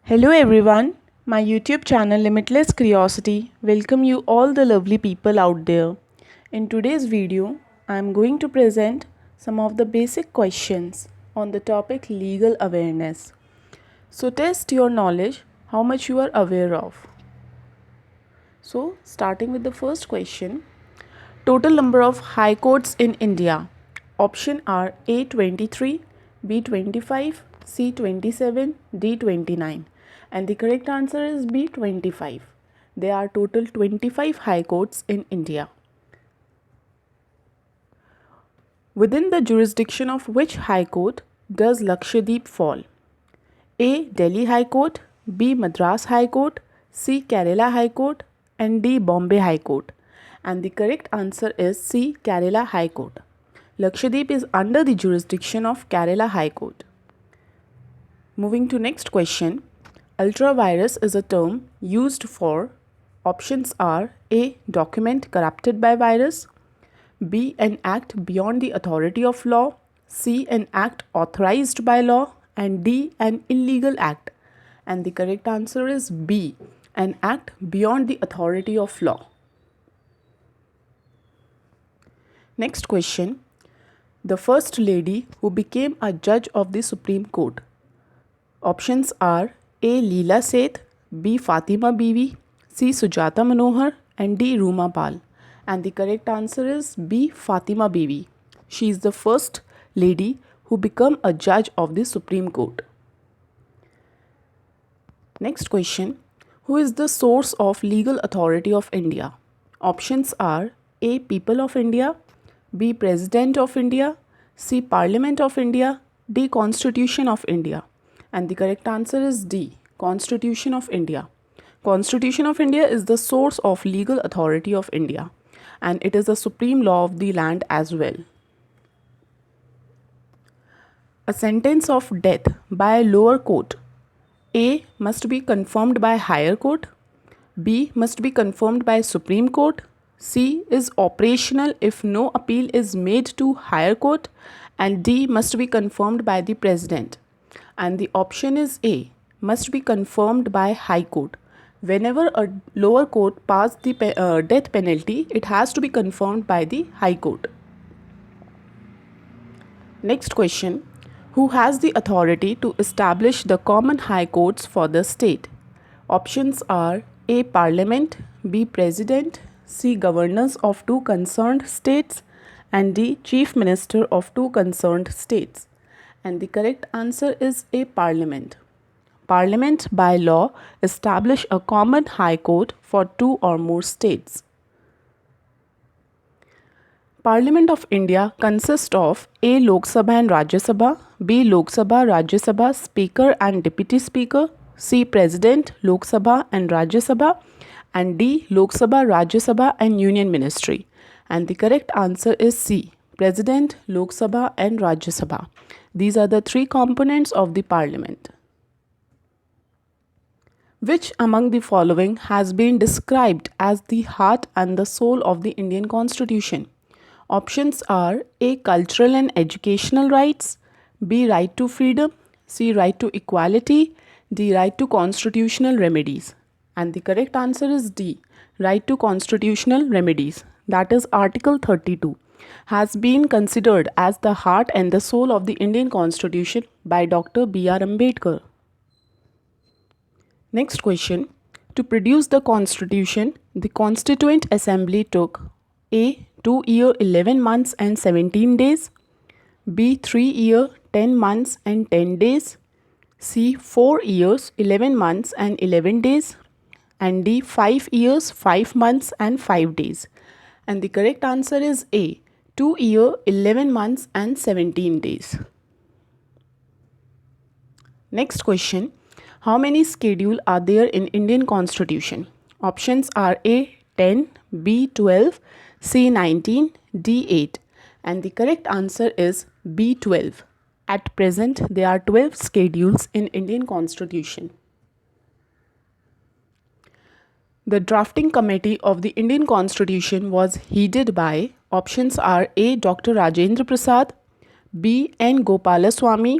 Hello everyone, my YouTube channel Limitless Curiosity welcome you all the lovely people out there. In today's video, I am going to present some of the basic questions on the topic legal awareness. So test your knowledge how much you are aware of. So starting with the first question, total number of high courts in India. Option are A 23, B 25, C 27, D 29. And the correct answer is B 25. There are total 25 high courts in India. Within the jurisdiction of which high court does Lakshadweep fall? A. Delhi High Court, B. Madras High Court, C. Kerala High Court, and D. Bombay High Court. And the correct answer is C. Kerala High Court. Lakshadweep is under the jurisdiction of Kerala High Court. Moving to next question. Ultra-vires is a term used for options are A. Document corrupted by virus, B. An act beyond the authority of law, C. An act authorized by law, and D. An illegal act. And the correct answer is B. An act beyond the authority of law. Next question. The first lady who became a judge of the Supreme Court. Options are A. Leela Seth, B. Fatima Bibi, C. Sujata Manohar, and D. Ruma Pal. And the correct answer is B. Fatima Bibi. She is the first lady who became a judge of the Supreme Court. Next question. Who is the source of legal authority of India? Options are A. People of India, B. President of India, C. Parliament of India, D. Constitution of India. And the correct answer is D. Constitution of India. Constitution of India is the source of legal authority of India, and it is the supreme law of the land as well. A sentence of death by a lower court. A. Must be confirmed by higher court, B. Must be confirmed by Supreme Court, C. Is operational if no appeal is made to higher court, and D. Must be confirmed by the President. And the option is A. Must be confirmed by High Court. Whenever a lower court passed the death penalty, it has to be confirmed by the High Court. Next question. Who has the authority to establish the common high courts for the state? Options are A. Parliament, B. President, C. Governors of two concerned states, and D. Chief Minister of two concerned states. And the correct answer is A. Parliament. Parliament by law establish a common high court for two or more states. Parliament of India consists of A. Lok Sabha and Rajya Sabha, B. Lok Sabha, Rajya Sabha, Speaker and Deputy Speaker, C. President, Lok Sabha and Rajya Sabha, and D. Lok Sabha, Rajya Sabha and Union Ministry. And the correct answer is C. President, Lok Sabha and Rajya Sabha. These are the three components of the Parliament. Which among the following has been described as the heart and the soul of the Indian Constitution? Options are A. Cultural and educational rights, B. Right to freedom, C. Right to equality, D. Right to constitutional remedies. And the correct answer is D. Right to constitutional remedies. That is Article 32 has been considered as the heart and the soul of the Indian Constitution by Dr. B.R. Ambedkar. Next question. To produce the Constitution, the Constituent Assembly took A. 2 year 11 months and 17 days, B. 3 year 10 months and 10 days, C. 4 years 11 months and 11 days, and D. 5 years 5 months and 5 days. And the correct answer is A. 2 year 11 months and 17 days. Next question. How many schedules are there in Indian Constitution? Options are A. 10, B. 12, C. 19, D. 8. And the correct answer is B. 12. At present, there are 12 schedules in Indian Constitution. The drafting committee of the Indian Constitution was headed by options are A. Dr. Rajendra Prasad, B. N. Gopalaswamy,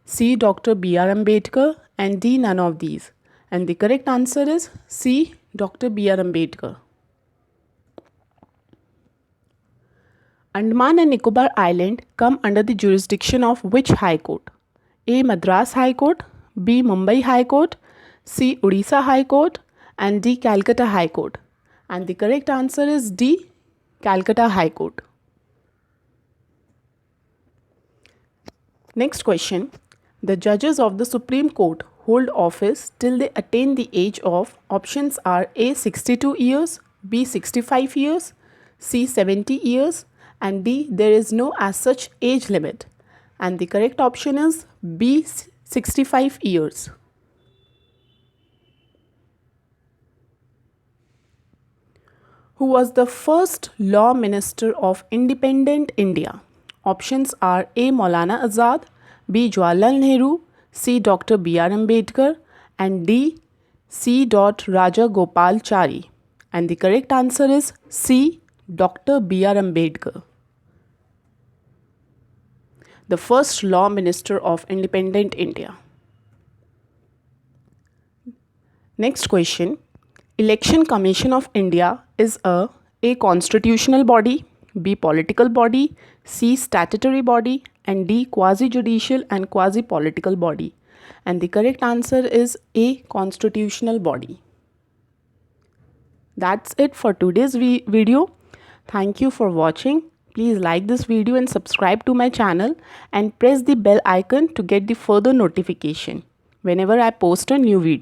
C. Dr. B.R. Ambedkar, and D. None of these. And the correct answer is C. Dr. B.R. Ambedkar. Andaman and Nicobar Island come under the jurisdiction of which High Court? A. Madras High Court, B. Mumbai High Court, C. Odisha High Court, and D. Calcutta High Court. And the correct answer is D. Calcutta High Court. Next question. The judges of the Supreme Court hold office till they attain the age of, options are A. 62 years, B. 65 years, C. 70 years, and D. There is no as such age limit. And the correct option is B. 65 years. Who was the first law minister of independent India? Options are A. Maulana Azad, B. Jawaharlal Nehru, C. Dr. B.R. Ambedkar, and D. C. Raja Gopal Chari. And the correct answer is C. Dr. B.R. Ambedkar. The first law minister of independent India. Next question. Election Commission of India is a constitutional body, B. political body, C. statutory body, and D. quasi-judicial and quasi-political body. And the correct answer is A. constitutional body. That's it for today's video. Thank you for watching. Please like this video and subscribe to my channel and press the bell icon to get the further notification whenever I post a new video.